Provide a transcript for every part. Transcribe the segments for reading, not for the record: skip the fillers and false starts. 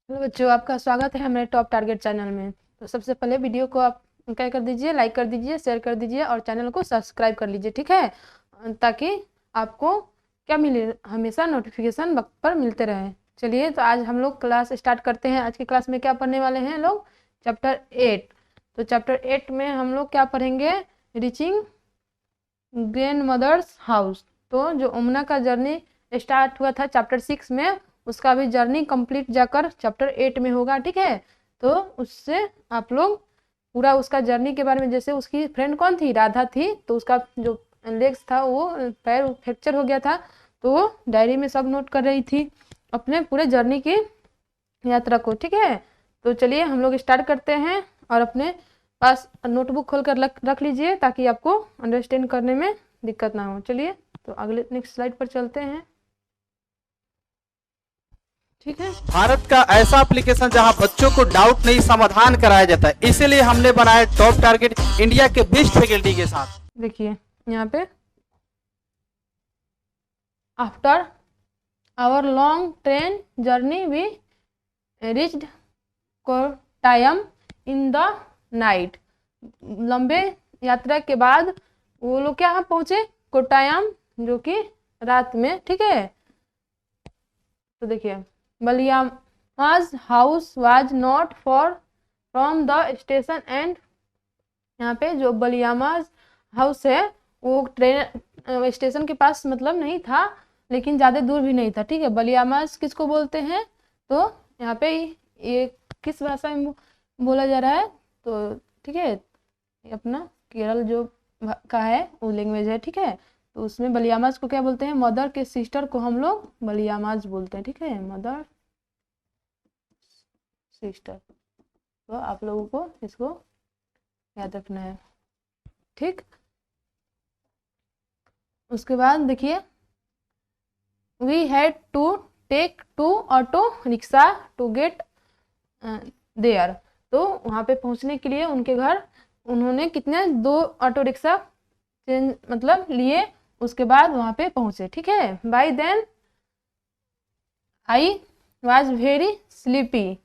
Hello बच्चों, आपका स्वागत है हमारे टॉप टारगेट चैनल में। तो सबसे पहले वीडियो को आप क्या कर दीजिए, लाइक कर दीजिए, शेयर कर दीजिए और चैनल को सब्सक्राइब कर लीजिए, ठीक है। ताकि आपको क्या मिले, हमेशा नोटिफिकेशन वक्त पर मिलते रहे। चलिए, तो आज हम लोग क्लास स्टार्ट करते हैं। आज की क्लास में क्या पढ़ने वाले हैं लोग? चैप्टर 8। तो चैप्टर 8 में हम लोग क्या पढ़ेंगे? Reaching grandmother's house. तो जो उमना का जर्नी स्टार्ट हुआ था चैप्टर 6 में, उसका भी जर्नी कंप्लीट जाकर चैप्टर 8 में होगा, ठीक है। तो उससे आप लोग पूरा उसका जर्नी के बारे में, जैसे उसकी फ्रेंड कौन थी, राधा थी, तो उसका जो लेग्स था वो पैर फ्रैक्चर हो गया था, तो वो डायरी में सब नोट कर रही थी अपने पूरे जर्नी की यात्रा को, ठीक है। तो चलिए हम लोग स्टार्ट करते हैं और अपने पास नोटबुक खोल कर रख लीजिए ताकि आपको अंडरस्टैंड करने में दिक्कत ना हो। चलिए, तो अगले नेक्स्ट स्लाइड पर चलते हैं, ठीक है। भारत का ऐसा एप्लीकेशन जहां बच्चों को डाउट नहीं समाधान कराया जाता है, इसीलिए हमने बनाया टॉप टारगेट इंडिया के बेस्ट फैकल्टी के साथ। देखिए यहाँ पे, after our long train journey we reached Kottayam in the night. लंबे यात्रा के बाद वो लोग क्या पहुंचे? कोट्टायम, जो कि रात में, ठीक है। तो देखिए, Baliamma's house was not far from the station and, यहाँ पे जो बलियामाज हाउस है वो ट्रेन स्टेशन के पास मतलब नहीं था, लेकिन ज़्यादा दूर भी नहीं था, ठीक है। बलियामाज किसको बोलते हैं? तो यहाँ पे ये किस भाषा में बोला जा रहा है? तो ठीक है, ये अपना केरल जो का है वो लैंग्वेज है, ठीक है। तो उसमें बलियामाज को क्या बोलते हैं? मदर के सिस्टर को हम लोग बलियामाज बोलते हैं, ठीक है, मदर सिस्टर। तो आप लोगों को इसको याद रखना है, ठीक। उसके बाद देखिए, we had to take 2 auto rickshaw to get there. तो वहाँ पे पहुँचने के लिए उनके घर उन्होंने कितने 2 ऑटो रिक्शा चेंज मतलब लिए, उसके बाद वहाँ पे पहुँचे, ठीक है। By then I was very sleepy.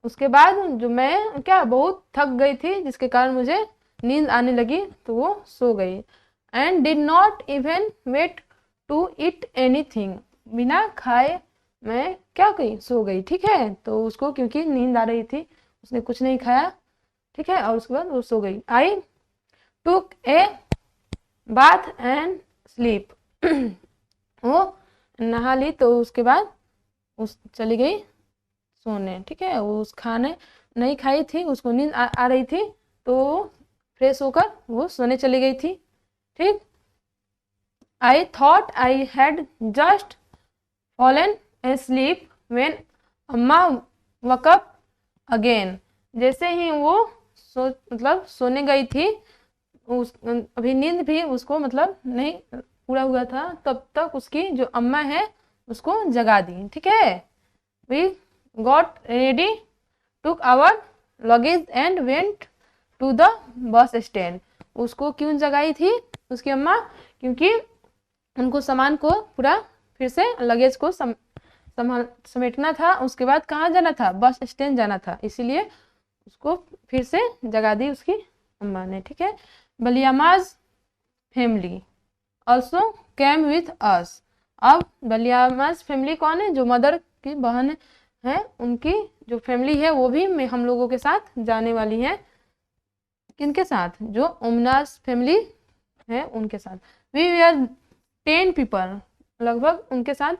उसके बाद जो मैं क्या बहुत थक गई थी, जिसके कारण मुझे नींद आने लगी, तो वो सो गई। And did not even wait to eat anything. बिना खाए मैं क्या गई, सो गई, ठीक है। तो उसको क्योंकि नींद आ रही थी, उसने कुछ नहीं खाया, ठीक है, और उसके बाद वो सो गई। आई टुक ए बाथ एंड स्लीप। वो नहा ली, तो उसके बाद उस चली गई सोने, ठीक है। वो उस खाने नहीं खाई थी, उसको नींद आ रही थी, तो फ्रेश होकर वो सोने चली गई थी, ठीक। I thought I had just fallen asleep when अम्मा वकअप अगेन। जैसे ही वो मतलब सोने गई थी, अभी नींद भी उसको मतलब नहीं पूरा हुआ था, तब तक उसकी जो अम्मा है उसको जगा दी, ठीक है। We got ready, took our luggage and went to the bus stand. उसको क्यों जगाई थी उसकी अम्मा? क्योंकि उनको सामान को पूरा फिर से लगेज को समेटना था, उसके बाद कहाँ जाना था? बस स्टैंड जाना था, इसीलिए उसको फिर से जगा दी उसकी अम्मा ने, ठीक है। Baliamma's family also came with us. अब बलियामाज फैमिली कौन है? जो मदर की बहन है, उनकी जो फैमिली है वो भी हम लोगों के साथ जाने वाली है। किनके साथ? जो उमनाज फैमिली है उनके साथ। वी वी 10 पीपल, लगभग उनके साथ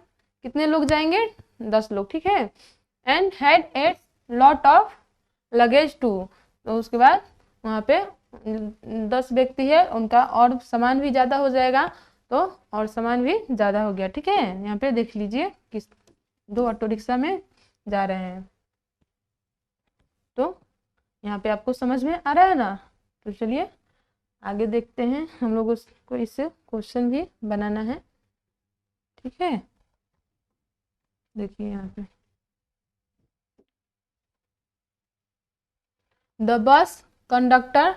कितने लोग जाएंगे? 10 लोग, ठीक है। And had a lot of luggage too. तो उसके बाद वहाँ पे 10 व्यक्ति है, उनका और सामान भी ज़्यादा हो जाएगा, तो और सामान भी ज़्यादा हो गया, ठीक है। यहाँ पे देख लीजिए किस 2 ऑटो रिक्शा में जा रहे हैं। तो यहाँ पे आपको समझ में आ रहा है ना? तो चलिए आगे देखते हैं, हम लोग उसको इससे क्वेश्चन भी बनाना है, ठीक है। देखिए यहाँ पे, the bus conductor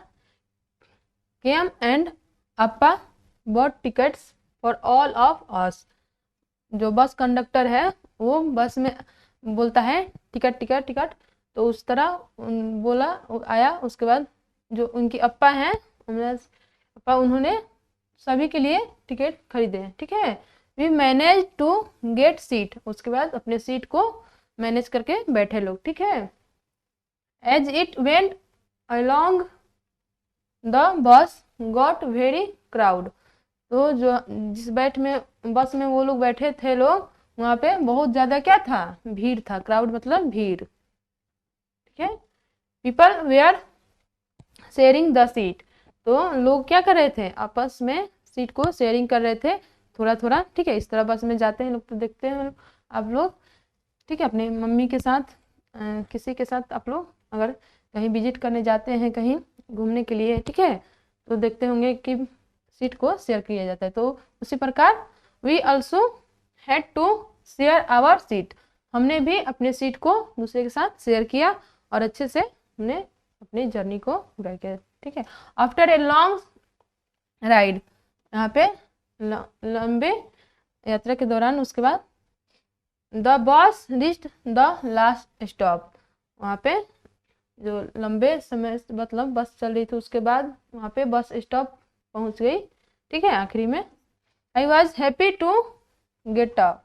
came and Appa bought tickets for all of us. जो बस कंडक्टर है वो बस में बोलता है टिकट टिकट टिकट, तो उस तरह बोला आया। उसके बाद जो उनकी अप्पा हैं अप्पा, उन्होंने सभी के लिए टिकट खरीदे। ठीक है, we manage to get seat, उसके बाद अपने सीट को मैनेज करके बैठे लोग। ठीक है, as it went along the bus got very crowd, तो जो जिस बस में वो लोग बैठे थे लोग, वहाँ पे बहुत ज़्यादा क्या था, भीड़ था। क्राउड मतलब भीड़। ठीक है, people were sharing the seat, तो लोग क्या कर रहे थे, आपस में सीट को शेयरिंग कर रहे थे थोड़ा थोड़ा। ठीक है, इस तरह बस में जाते हैं लोग तो देखते हैं आप लोग। ठीक है, अपने मम्मी के साथ किसी के साथ आप लोग अगर कहीं विजिट करने जाते हैं, कहीं घूमने के लिए, ठीक है, तो देखते होंगे कि सीट को शेयर किया जाता है। तो उसी प्रकार we also had to share our seat, हमने भी अपने सीट को दूसरे के साथ शेयर किया और अच्छे से हमने अपनी जर्नी को पूरा किया। ठीक है, आफ्टर ए लॉन्ग राइड, यहाँ पे लंबे यात्रा के दौरान उसके बाद the bus reached the last stop, वहाँ पे जो लंबे समय मतलब बस चल रही थी, उसके बाद वहाँ पे बस स्टॉप पहुँच गई। ठीक है, आखिरी में I was happy to get up,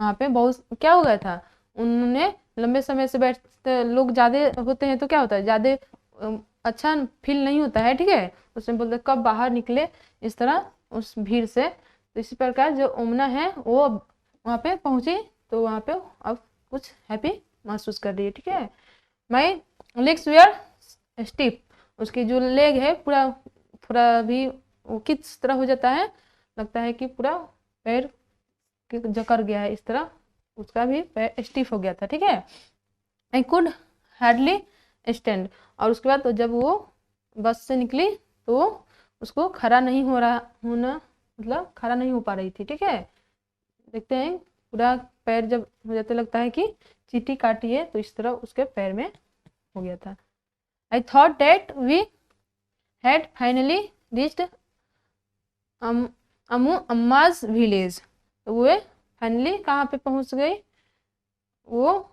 वहाँ पे बहुत क्या हो गया था, उन्होंने लंबे समय से बैठते लोग ज़्यादा होते हैं तो क्या होता है, ज़्यादा अच्छा फील नहीं होता है। ठीक है, उसमें बोलते कब बाहर निकले इस तरह उस भीड़ से। तो इसी प्रकार जो ओमना है वो वहाँ पे पहुँची, तो वहाँ पे अब कुछ हैप्पी महसूस कर रही है। ठीक है, माई लेग्स वेयर स्टिफ, उसकी जो लेग है पूरा थोड़ा भी वो किस तरह हो जाता है, लगता है कि पूरा पैर जकड़ गया है, इस तरह उसका भी पैर स्टिफ हो गया था। ठीक है, आई कुड हार्डली स्टैंड, और उसके बाद तो जब वो बस से निकली तो उसको खड़ा नहीं होना मतलब खड़ा नहीं हो पा रही थी। ठीक है, देखते हैं पूरा पैर जब हो जाते लगता है कि चींटी काटी है, तो इस तरह उसके पैर में हो गया था। I thought that we had finally reached Amma's village, तो वो फाइनली कहाँ पे पहुँच गई, वो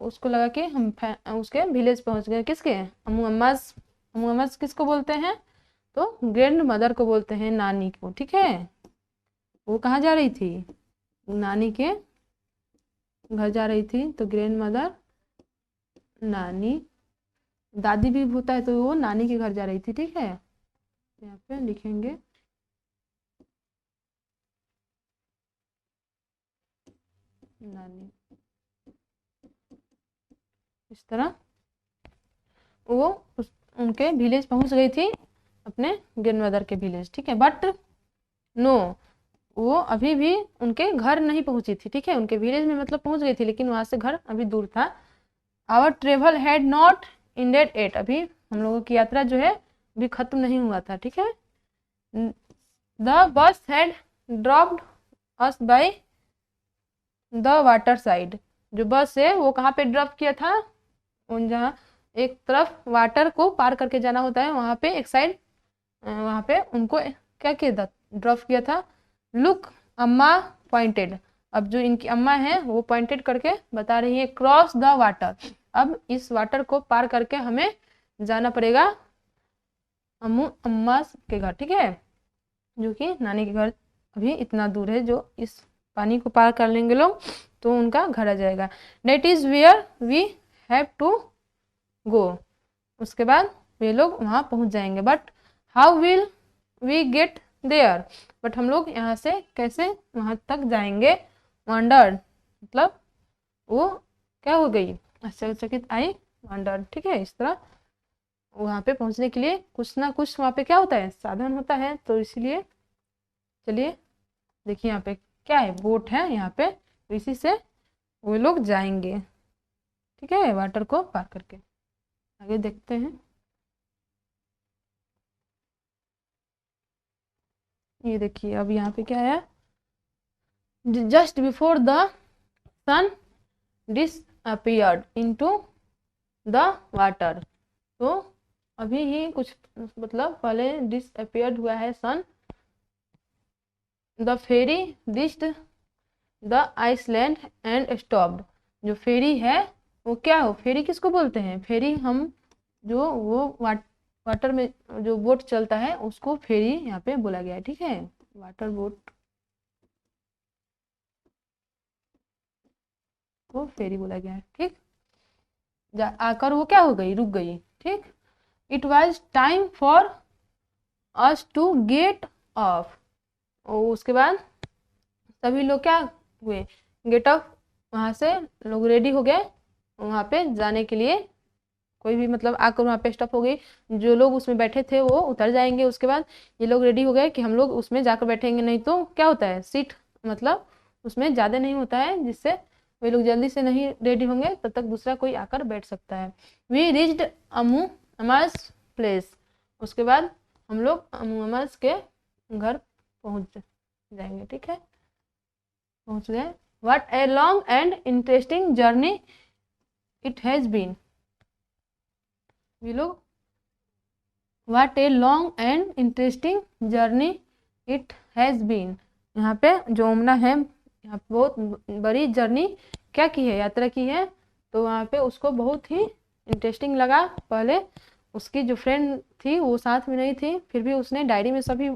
उसको लगा कि हम उसके विलेज पहुँच गए। किसके, अम्माज, अम्माज किसको बोलते हैं, तो ग्रैंड मदर को बोलते हैं, नानी को। ठीक है, वो कहाँ जा रही थी, नानी के घर जा रही थी, तो ग्रैंड मदर नानी, दादी भी होता है तो वो नानी के घर जा रही थी। ठीक है, यहाँ पे लिखेंगे नानी, इस तरह वो उनके विलेज पहुंच गई थी, अपने ग्रैंड मदर के विलेज। ठीक है, बट नो, वो अभी भी उनके घर नहीं पहुंची थी। ठीक है, उनके विलेज में मतलब पहुंच गई थी, लेकिन वहां से घर अभी दूर था। Our travel had not ended yet, अभी हम लोगों की यात्रा जो है अभी खत्म नहीं हुआ था। ठीक है, the bus had dropped us by the water side, जो बस है वो कहाँ पे ड्रॉप किया था, उन जहाँ एक तरफ वाटर को पार करके जाना होता है, वहाँ पे एक साइड वहाँ पे उनको क्या किया, ड्रॉप किया था। लुक अम्मा पॉइंटेड, अब जो इनकी अम्मा है वो पॉइंटेड करके बता रही है, क्रॉस द वाटर, अब इस वाटर को पार करके हमें जाना पड़ेगा अम्मा के घर। ठीक है, जो कि नानी के घर अभी इतना दूर है, जो इस पानी को पार कर लेंगे लोग तो उनका घर आ जाएगा। That is where we have to go, उसके बाद वे लोग वहाँ पहुँच जाएंगे। But how will we get there, but हम लोग यहाँ से कैसे वहाँ तक जाएंगे। वंडर मतलब वो क्या हो गई, आश्चर्यचकित आई, वंडर। ठीक है, इस तरह वहाँ पे पहुँचने के लिए कुछ ना कुछ वहाँ पे क्या होता है, साधन होता है, तो इसलिए चलिए देखिए यहाँ पे क्या है, बोट है यहाँ पे, तो इसी से वो लोग जाएंगे। ठीक है, वाटर को पार करके आगे देखते हैं। ये देखिए अब यहाँ पे क्या है, just before the sun disappeared into the water, तो अभी ही कुछ मतलब पहले डिसअपियर्ड हुआ है sun, the ferry reached the island and stopped, जो फेरी है वो क्या हो, फेरी किसको बोलते हैं, फेरी हम जो वो वाटर में जो बोट चलता है उसको फेरी यहाँ पे बोला गया है, ठीक है, वाटर बोट को फेरी बोला गया है, ठीक। आकर वो क्या हो गई, रुक गई, ठीक। It was time for us to get off, और उसके बाद सभी लोग क्या हुए, गेट ऑफ, वहाँ से लोग रेडी हो गए वहाँ पे जाने के लिए, कोई भी मतलब आकर वहाँ पे स्टॉप हो गई, जो लोग उसमें बैठे थे वो उतर जाएंगे, उसके बाद ये लोग रेडी हो गए कि हम लोग उसमें जाकर बैठेंगे, नहीं तो क्या होता है सीट मतलब उसमें ज़्यादा नहीं होता है, जिससे वे लोग जल्दी से नहीं रेडी होंगे तब तक दूसरा कोई आकर बैठ सकता है। वी रिच्ड अमास प्लेस, उसके बाद हम लोग अमास के घर पहुँच जाएंगे, ठीक है, पहुँच गए। What a long and interesting journey it has been, we लोग what a long and interesting journey it has been, यहाँ पे जो ओमना है यहाँ पे बहुत बड़ी जर्नी क्या की है, यात्रा की है, तो वहाँ पे उसको बहुत ही इंटरेस्टिंग लगा। पहले उसकी जो फ्रेंड थी वो साथ में नहीं थी, फिर भी उसने डायरी में सभी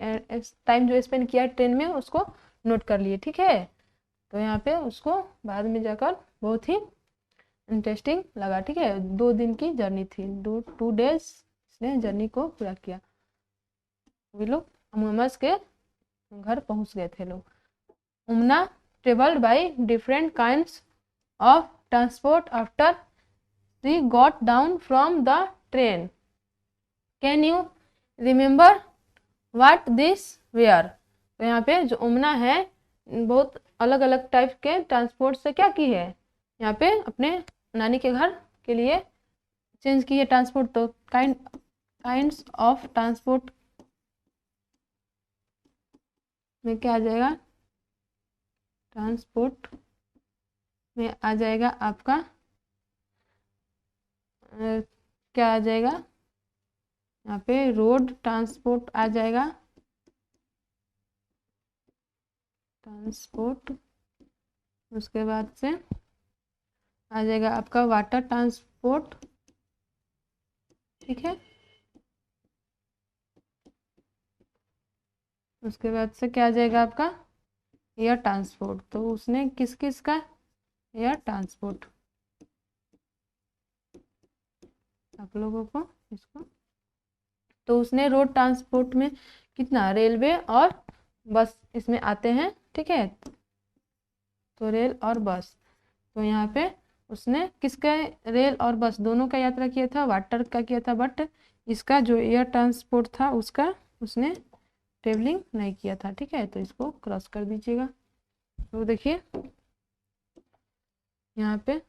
टाइम जो स्पेंड किया ट्रेन में उसको नोट कर लिए, ठीक है। तो यहाँ पे उसको बाद में जाकर बहुत ही इंटरेस्टिंग लगा, ठीक है। 2 दिन की जर्नी थी, 2 डेज इसने जर्नी को पूरा किया। वे लोग अमस के घर पहुंच गए थे लोग। Omana travelled by different kinds of transport after she got down from the train, can you remember what this were, तो यहाँ पे जो उमना है बहुत अलग अलग टाइप के ट्रांसपोर्ट से क्या की है, यहाँ पे अपने नानी के घर के लिए चेंज की है ट्रांसपोर्ट, तो काइंड्स ऑफ ट्रांसपोर्ट में क्या आ जाएगा, ट्रांसपोर्ट में आ जाएगा आपका क्या आ जाएगा, यहाँ पे रोड ट्रांसपोर्ट आ जाएगा, ट्रांसपोर्ट, उसके बाद से आ जाएगा आपका वाटर ट्रांसपोर्ट, ठीक है, उसके बाद से क्या आ जाएगा आपका एयर ट्रांसपोर्ट, तो उसने किस किस का एयर ट्रांसपोर्ट आप लोगों को इसको, तो उसने रोड ट्रांसपोर्ट में कितना, रेलवे और बस इसमें आते हैं, ठीक है, तो रेल और बस, तो यहाँ पे उसने किसका रेल और बस दोनों का यात्रा किया था, वाटर का किया था, बट इसका जो एयर ट्रांसपोर्ट था उसका उसने ट्रेवलिंग नहीं किया था, ठीक है, तो इसको क्रॉस कर दीजिएगा। तो देखिए यहाँ पे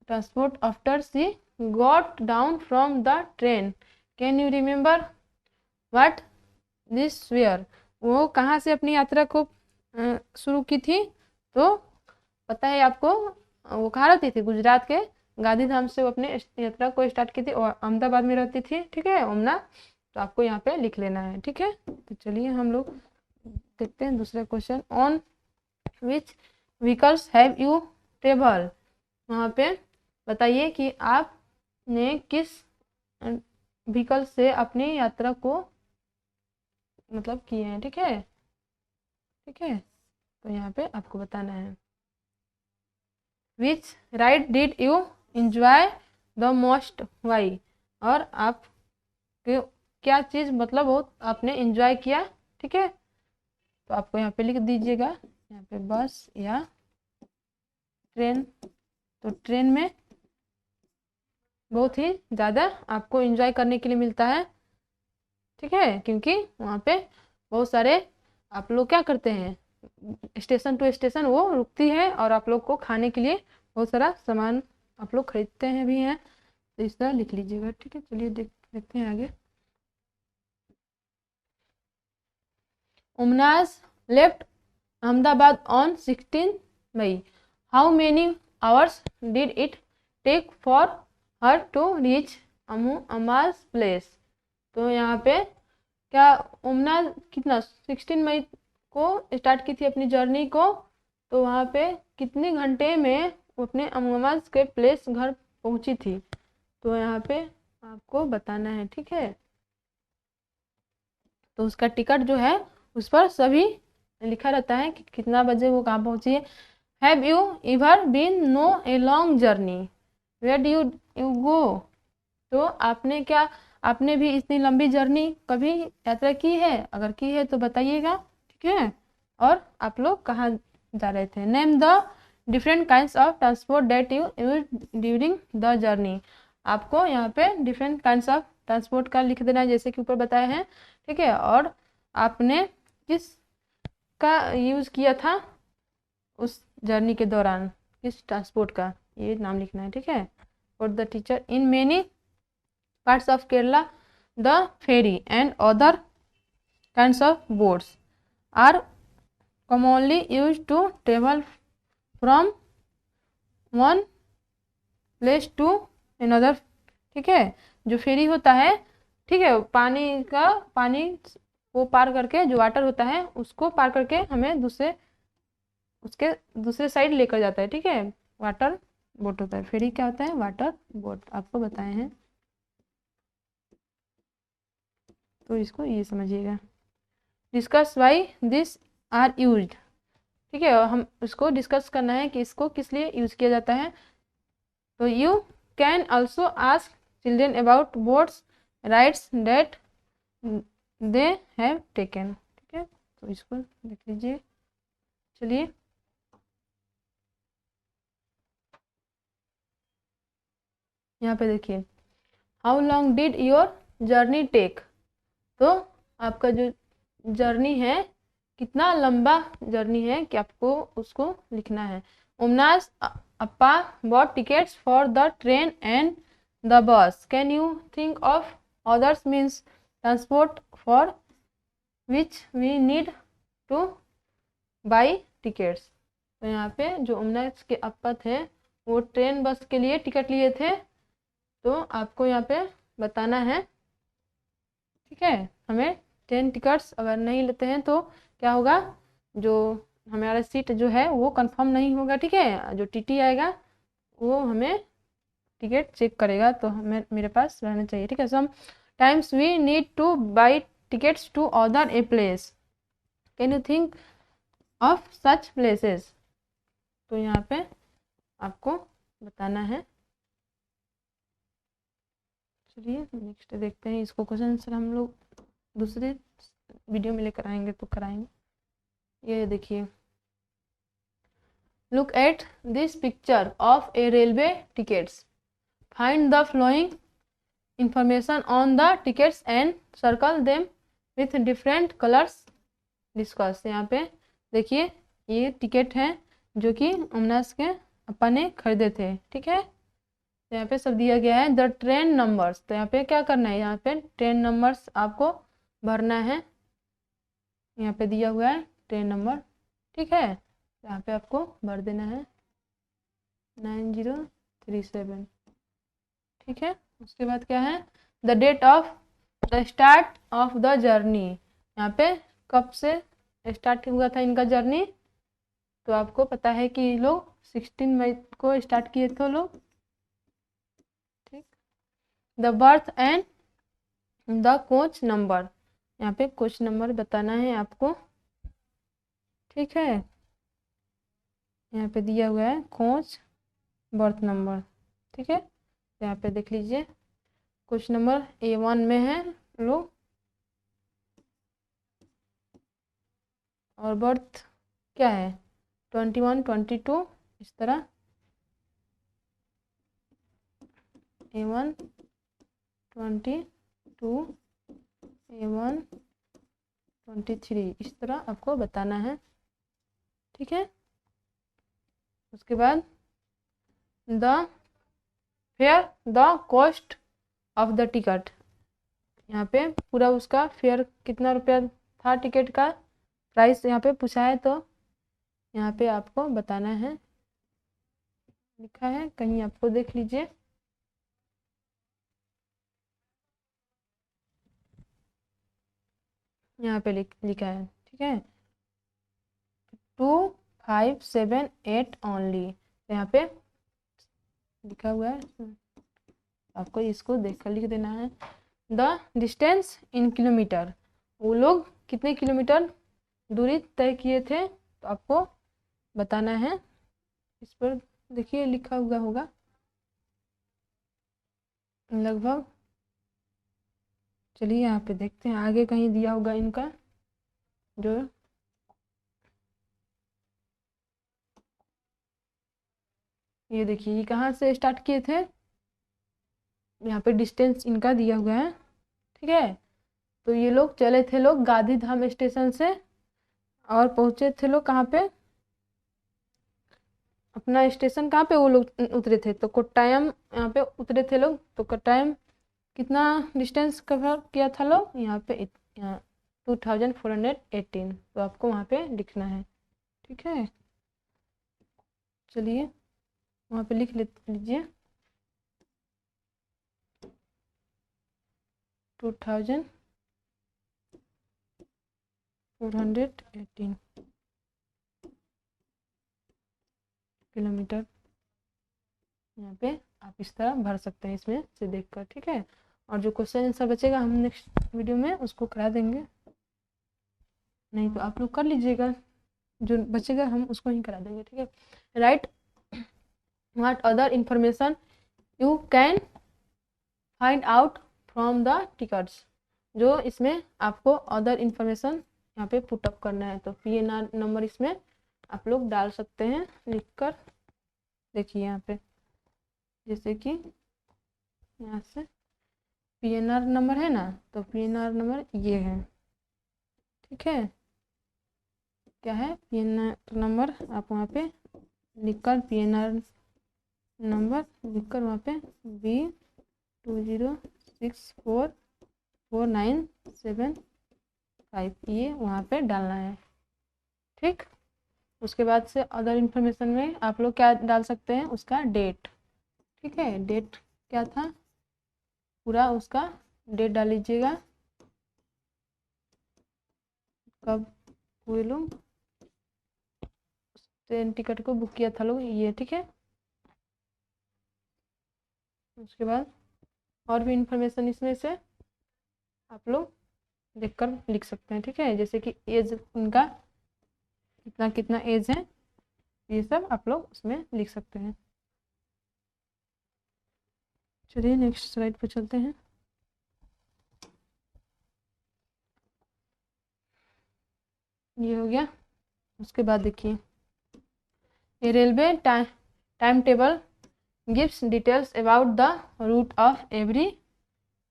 transport after she got down from the train, can you remember what this were, वो कहाँ से अपनी यात्रा को शुरू की थी, तो पता है आपको वो कहाँ रहती थी, गुजरात के गांधीधाम से वो अपने यात्रा को स्टार्ट की थी और अहमदाबाद में रहती थी, ठीक है, ओमना, तो आपको यहाँ पे लिख लेना है, ठीक है। तो चलिए हम लोग देखते हैं दूसरा question, on which vehicles have you travel, वहाँ पे बताइए कि आपने किस व्हीकल से अपनी यात्रा को मतलब किए हैं, ठीक है, ठीक है, तो यहाँ पे आपको बताना है। Which ride did you enjoy the most, why, और आप क्या चीज़ मतलब बहुत आपने इंजॉय किया, ठीक है, तो आपको यहाँ पे लिख दीजिएगा, यहाँ पे बस या ट्रेन, तो ट्रेन में बहुत ही ज़्यादा आपको एंजॉय करने के लिए मिलता है, ठीक है, क्योंकि वहाँ पे बहुत सारे आप लोग क्या करते हैं, स्टेशन टू स्टेशन वो रुकती है और आप लोग को खाने के लिए बहुत सारा सामान आप लोग खरीदते हैं भी हैं, तो इस तरह लिख लीजिएगा, ठीक है। चलिए देखते हैं आगे। Omana's left Ahmedabad on 16 May, how many hours did it take for her to reach Amma's place, तो यहाँ पे क्या उमना कितना 16 मई को स्टार्ट की थी अपनी जर्नी को, तो वहाँ पे कितने घंटे में वो अपने अमोमास के प्लेस घर पहुँची थी, तो यहाँ पे आपको बताना है। ठीक है, तो उसका टिकट जो है उस पर सभी लिखा रहता है कि कितना बजे वो कहाँ पहुँची है। Have you ever been on a long journey, where do you go, तो आपने क्या, आपने भी इतनी लंबी जर्नी कभी यात्रा की है, अगर की है तो बताइएगा। ठीक है, और आप लोग कहाँ जा रहे थे। Name the different kinds of transport that you use during the journey, आपको यहाँ पे डिफरेंट काइंड्स ऑफ ट्रांसपोर्ट का लिख देना है जैसे कि ऊपर बताए हैं। ठीक है, और आपने किस का यूज़ किया था उस जर्नी के दौरान, किस ट्रांसपोर्ट का, ये नाम लिखना है। ठीक है, for the teacher in many parts of Kerala, the ferry and other kinds of boats are commonly used to travel from one place to another। ठीक है, जो फेरी होता है, ठीक है, पानी वो पार करके, जो वाटर होता है उसको पार करके हमें उसके दूसरे साइड लेकर जाता है। ठीक है, वाटर बोट होता है, फेरी क्या होता है, वाटर बोट, आपको बताए हैं, तो इसको ये समझिएगा। Discuss why this are used, ठीक है, हम उसको डिस्कस करना है कि इसको किस लिए यूज़ किया जाता है। तो you can also ask children about boats rides that they have taken. ठीक है, तो इसको देख लीजिए। चलिए, यहाँ पे देखिए, how long did your journey take, तो आपका जो जर्नी है कितना लंबा जर्नी है कि आपको उसको लिखना है। Omana's Appa bought tickets for the train and the bus, can you think of others means transport for which we need to buy tickets. तो यहाँ पे जो उमनास के अप्पा थे वो ट्रेन बस के लिए टिकट लिए थे, तो आपको यहाँ पे बताना है। ठीक है, हमें ट्रेन टिकट्स अगर नहीं लेते हैं तो क्या होगा, जो हमारा सीट जो है वो कंफर्म नहीं होगा। ठीक है, जो टीटी आएगा वो हमें टिकट चेक करेगा, तो हमें मेरे पास रहना चाहिए। ठीक है, sometimes we need to buy tickets to order a place, can you think of such places, तो यहाँ पे आपको बताना है। चलिए नेक्स्ट देखते हैं, इसको क्वेश्चन आंसर हम लोग दूसरे वीडियो में लेकर आएंगे तो कराएंगे। ये देखिए, look at this picture of A railway tickets, find the flowing information on the tickets and circle them with different colours, discuss. यहाँ पे देखिए, ये टिकट है जो कि उमनास के अपा ने खरीदे थे। ठीक है, तो यहाँ पे सब दिया गया है। द ट्रेन नंबर्स, तो यहाँ पे क्या करना है, यहाँ पे ट्रेन नंबर्स आपको भरना है, यहाँ पे दिया हुआ है ट्रेन नंबर। ठीक है, यहाँ पे आपको भर देना है 9037। ठीक है, उसके बाद क्या है, the date of the start of the journey, यहाँ पे कब से स्टार्ट हुआ था इनका जर्नी, तो आपको पता है कि लोग 16 मई को स्टार्ट किए थे लोग। ठीक, the birth and the coach number, यहाँ पे कोच नंबर बताना है आपको। ठीक है, यहाँ पे दिया हुआ है कोच बर्थ नंबर। ठीक है, यहाँ पे देख लीजिए, कोच नंबर A1 में है लोग, और बर्थ क्या है 21 22, इस तरह A1 22 A1 23, इस तरह आपको बताना है। ठीक है, उसके बाद the fair the cost of the ticket, यहाँ पे पूरा उसका फेयर कितना रुपया था, टिकट का प्राइस यहाँ पे पूछा है, तो यहाँ पे आपको बताना है, लिखा है कहीं, आपको देख लीजिए। यहाँ पे लिखा है, ठीक है, 2578 ओनली, यहाँ पे लिखा हुआ है, आपको इसको देखकर लिख देना है। द डिस्टेंस इन किलोमीटर, वो लोग कितने किलोमीटर दूरी तय किए थे तो आपको बताना है। इस पर देखिए लिखा हुआ होगा लगभग, चलिए यहाँ पे देखते हैं, आगे कहीं दिया होगा इनका जो, ये देखिए ये कहाँ से स्टार्ट किए थे, यहाँ पे डिस्टेंस इनका दिया हुआ है, ठीक है। तो ये लोग चले थे लोग गांधीधाम स्टेशन से, और पहुंचे थे लोग कहाँ पे, अपना स्टेशन कहाँ पे वो लोग उतरे थे, तो कोट्टायम यहाँ पे उतरे थे लोग। तो कोट्टायम कितना डिस्टेंस कवर किया था लोग, यहाँ पे यहाँ 2418, तो आपको वहाँ पे लिखना है, ठीक है। चलिए वहाँ पे लिख लीजिए 2418 किलोमीटर, यहाँ पे आप इस तरह भर सकते हैं इसमें से देखकर, ठीक है। और जो क्वेश्चन आंसर बचेगा हम नेक्स्ट वीडियो में उसको करा देंगे, नहीं तो आप लोग कर लीजिएगा, जो बचेगा हम उसको ही करा देंगे, ठीक है। Right what other information you can find out from the tickets, जो इसमें आपको अदर इंफॉर्मेशन यहाँ पे पुटअप करना है, तो PNR नंबर इसमें आप लोग डाल सकते हैं लिखकर, देखिए यहाँ पे जैसे कि यहाँ से PNR नंबर है ना, तो PNR नंबर ये है, ठीक है। क्या है PNR नंबर, आप वहाँ पे लिखकर PNR नंबर लिखकर वहाँ पे B20644975 ये वहाँ पे डालना है, ठीक। उसके बाद से अदर इन्फॉर्मेशन में आप लोग क्या डाल सकते हैं, उसका डेट, ठीक है, डेट क्या था पूरा उसका डेट डाल लीजिएगा, कब हुए लोग ट्रेन टिकट को बुक किया था लोग ये, ठीक है। उसके बाद और भी इंफॉर्मेशन इसमें से आप लोग देखकर लिख सकते हैं, ठीक है, जैसे कि एज उनका कितना कितना एज है, ये सब आप लोग उसमें लिख सकते हैं। चलिए नेक्स्ट स्लाइड पर चलते हैं। ये हो गया। उसके बाद देखिए ये railway time table gives details about the route of every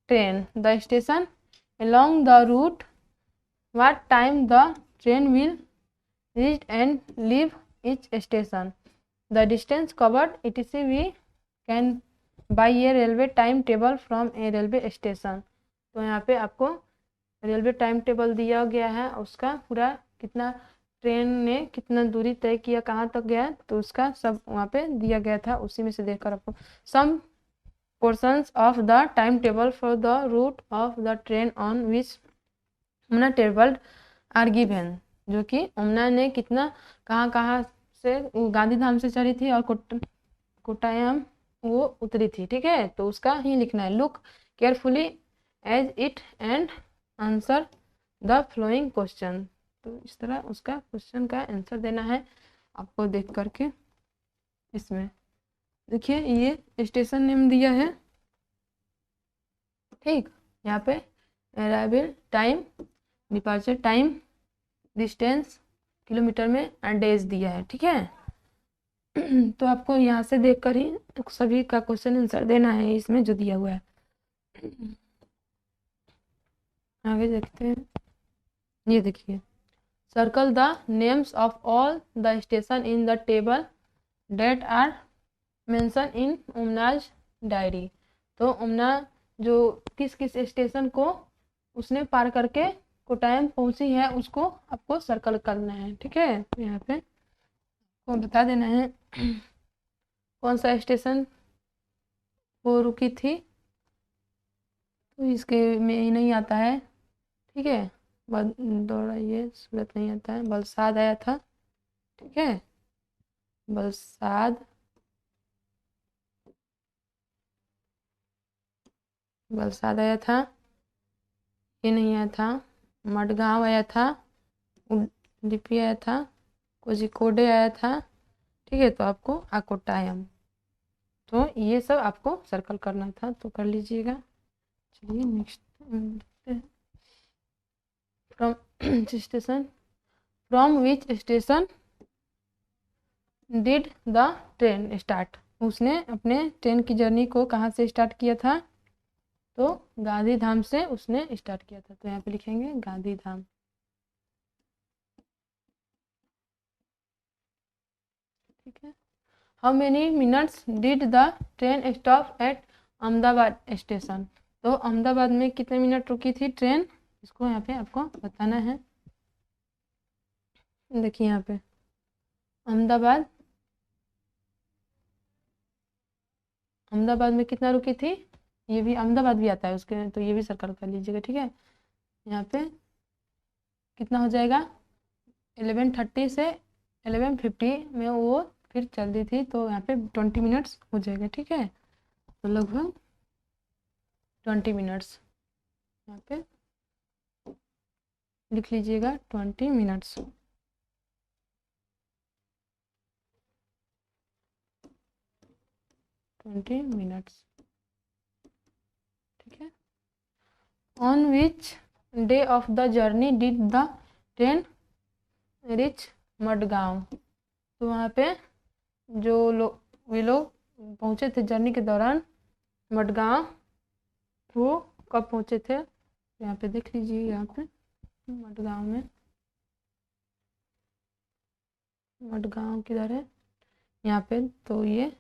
train, the station along the route, what time the train will reach and leave each station, the distance covered, etc. We can buy a railway time table from a railway station। तो यहाँ पे आपको railway time table दिया गया है, उसका पूरा कितना ट्रेन ने कितना दूरी तय किया, कहाँ तक गया, तो उसका सब वहाँ पे दिया गया था, उसी में से देखकर आपको some portions of the time table for the route of the train on which Omana table are given, जो कि उमना ने कितना कहाँ कहाँ से गांधीधाम से चली थी और कोट्टायम वो उतरी थी, ठीक है, तो उसका ही लिखना है। Look carefully as it and answer the following question, तो इस तरह उसका क्वेश्चन का आंसर देना है आपको देख करके। इसमें देखिए ये स्टेशन नेम दिया है, ठीक, यहाँ पे arrival time, departure time, distance kilometre में एंड डेज दिया है, ठीक है। तो आपको यहाँ से देखकर ही सभी का क्वेश्चन आंसर देना है इसमें जो दिया हुआ है। आगे देखते हैं, ये देखिए circle the names of all the station in the table that are mention in Omana's diary, तो उमना जो किस किस स्टेशन को उसने पार करके कोट्टायम पहुंची है उसको आपको सर्कल करना है, ठीक है। यहाँ पे आपको बता देना है कौन सा स्टेशन वो रुकी थी, तो इसके में ही नहीं आता है, ठीक है, दौड़ाइए, सूरत नहीं आता है, बलसाद आया था, ठीक है, बलसाद, बलसाद आया था, ये नहीं आया था, मडगांव आया था, उडुपी आया था, कोझिकोडे आया था, ठीक है, तो आपको आकोटायम, तो ये सब आपको सर्कल करना था, तो कर लीजिएगा। चलिए नेक्स्ट देखते हैं। From station, from which station did the train start, उसने अपने ट्रेन की जर्नी को कहाँ से स्टार्ट किया था, तो गांधी धाम से उसने स्टार्ट किया था, तो यहाँ पे लिखेंगे गांधी धाम, ठीक है। How many minutes did the train stop at Ahmedabad station, तो अहमदाबाद में कितने मिनट रुकी थी ट्रेन, इसको यहाँ पे आपको बताना है। देखिए यहाँ पे अहमदाबाद, अहमदाबाद में कितना रुकी थी, ये भी अहमदाबाद भी आता है उसके, तो ये भी सर्कल कर लीजिएगा, ठीक है। यहाँ पे कितना हो जाएगा, 11:30 से 11:50 में वो फिर चलती थी, तो यहाँ पे 20 मिनट्स हो जाएगा, ठीक है, तो लगभग 20 मिनट्स यहाँ पे लिख लीजिएगा, 20 मिनट्स, ठीक है। On which day of the journey did the train rich Madgaon, तो वहाँ पे जो वे लोग पहुँचे थे जर्नी के दौरान मडगांव, वो कब पहुँचे थे, यहाँ पे देख लीजिए, यहाँ पे मडगांव में, मडगांव किधर है, यहाँ पे, तो ये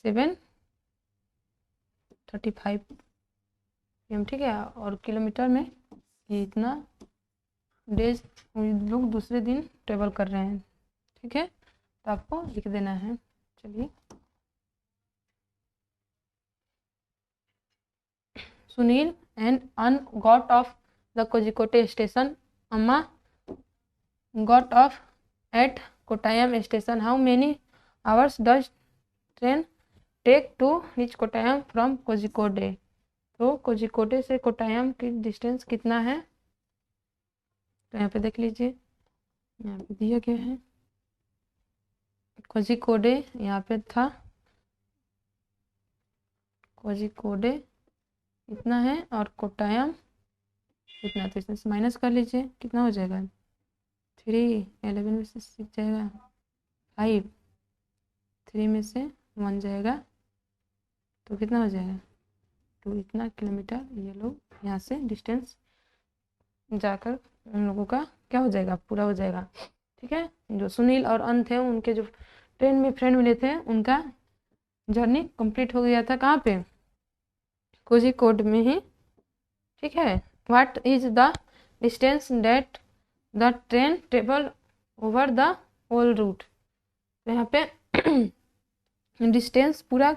7:35 PM, ठीक है, और किलोमीटर में ये इतना डेज लोग दूसरे दिन ट्रेवल कर रहे हैं, ठीक है, तो आपको लिख देना है। चलिए, Sunil and an got off the Kozhikode station, Amma got off at Kottayam station, how many hours does train take to reach Kottayam from Kozhikode, तो कोझिकोडे से कोटायम की डिस्टेंस कितना है, तो यहाँ पे देख लीजिए, यहाँ पे दिया गया है, कोझिकोडे यहाँ पे था, कोझिकोडे इतना है और कोटायम इतना, तो इसमें से माइनस कर लीजिए, कितना हो जाएगा, 3, 11 में से 6 जाएगा, 5, 3 में से 1 जाएगा, तो कितना हो जाएगा, तो इतना किलोमीटर ये लोग यहाँ से डिस्टेंस जाकर उन लोगों का क्या हो जाएगा, पूरा हो जाएगा, ठीक है। जो सुनील और अन थे, उनके जो ट्रेन में फ्रेंड मिले थे, उनका जर्नी कंप्लीट हो गया था, कहाँ पे, कोझिकोड में ही, ठीक है। What is the distance that the train travel over the whole route, तो यहाँ पे डिस्टेंस पूरा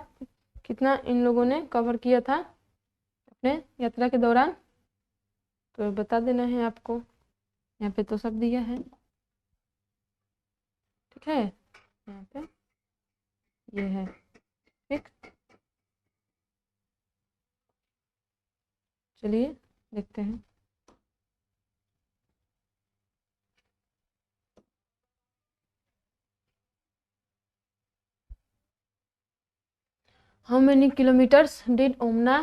कितना इन लोगों ने कवर किया था अपने यात्रा के दौरान, तो बता देना है आपको, यहाँ पे तो सब दिया है, ठीक है, यहाँ पे ये है, ठीक। चलिए देखते हैं, how many kilometres did ओमना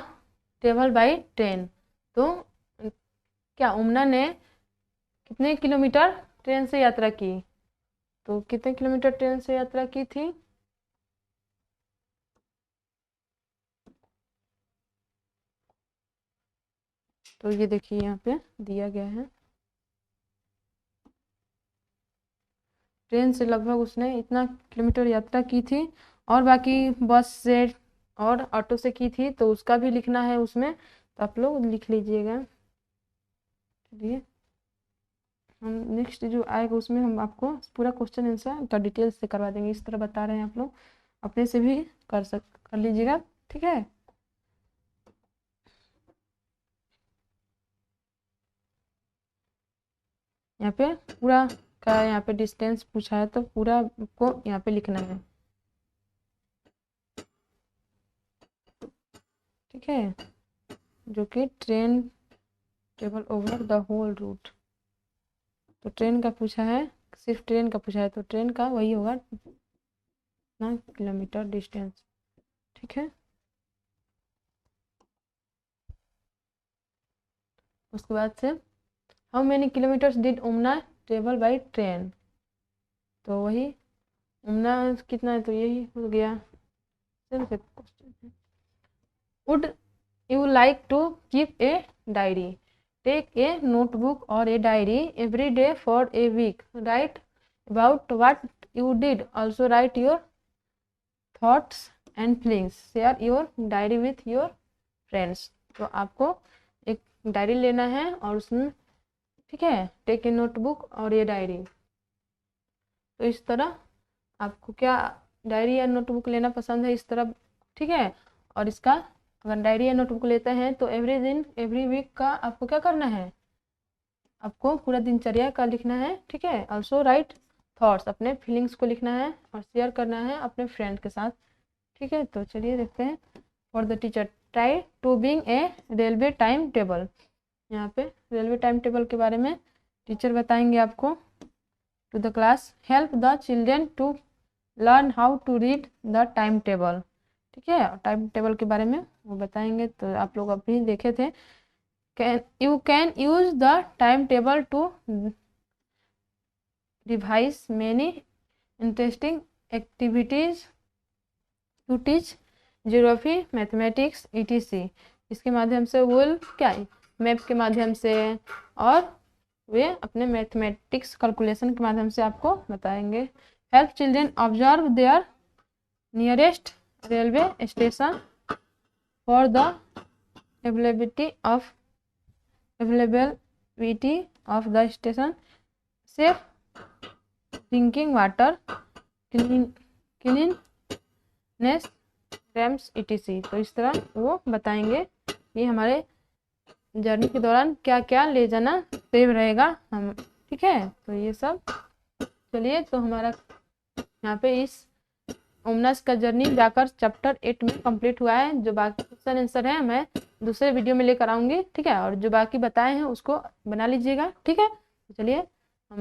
travel by train, तो क्या ओमना ने कितने किलोमीटर ट्रेन से यात्रा की, तो कितने किलोमीटर ट्रेन से यात्रा की थी, तो ये देखिए यहाँ पे दिया गया है, ट्रेन से लगभग उसने इतना किलोमीटर यात्रा की थी, और बाकी बस से और ऑटो से की थी, तो उसका भी लिखना है उसमें, तो आप लोग लिख लीजिएगा। चलिए, हम नेक्स्ट जो आएगा उसमें हम आपको पूरा क्वेश्चन आंसर का डिटेल से करवा देंगे, इस तरह बता रहे हैं, आप लोग अपने से भी कर लीजिएगा, ठीक है। यहाँ पे पूरा का यहाँ पे डिस्टेंस पूछा है तो पूरा को यहाँ पे लिखना है, ठीक है, जो कि train travel over the whole route. तो ट्रेन का पूछा है, सिर्फ ट्रेन का पूछा है तो ट्रेन का वही होगा ना, किलोमीटर डिस्टेंस, ठीक है। उसके बाद से how many kilometres did Omana travel by train, तो वही उमना कितना है तो यही हो गया। Would you like to keep a diary, take a notebook और a diary every day for a week, write about what you did, also write your thoughts and feelings, share your diary with your friends. तो आपको एक diary लेना है और उसमें, ठीक है, टेक ए नोटबुक और ये डायरी। तो इस तरह आपको क्या डायरी या नोटबुक लेना पसंद है, इस तरह, ठीक है। और इसका अगर डायरी या नोटबुक लेते हैं तो एवरी दिन एवरी वीक का आपको क्या करना है, आपको पूरा दिनचर्या का लिखना है, ठीक है। ऑल्सो राइट थॉट्स, अपने फीलिंग्स को लिखना है और शेयर करना है अपने फ्रेंड के साथ, ठीक है। तो चलिए देखते हैं। For the teacher try to bring a railway time table, यहाँ पे रेलवे टाइम टेबल के बारे में टीचर बताएंगे आपको। To the class help the children to learn how to read the time table, ठीक है। टाइम टेबल के बारे में वो बताएंगे। तो आप लोग अभी देखे थे, you can use the timetable to devise many interesting activities to teach geography, mathematics, etc. इसके माध्यम से वो क्या है, मैप के माध्यम से और वे अपने मैथमेटिक्स कैलकुलेशन के माध्यम से आपको बताएंगे। Help children observe their nearest railway station for the availability of the station, safe drinking water, cleanliness, ramps etc. तो इस तरह वो बताएंगे कि हमारे जर्नी के दौरान क्या क्या ले जाना सेफ रहेगा हम, ठीक है। तो ये सब, चलिए, तो हमारा यहाँ पे इस ओमनस का जर्नी जाकर चैप्टर 8 में कंप्लीट हुआ है। जो बाकी क्वेश्चन आंसर है मैं दूसरे वीडियो में लेकर आऊँगी, ठीक है। और जो बाकी बताए हैं उसको बना लीजिएगा, ठीक है। चलिए।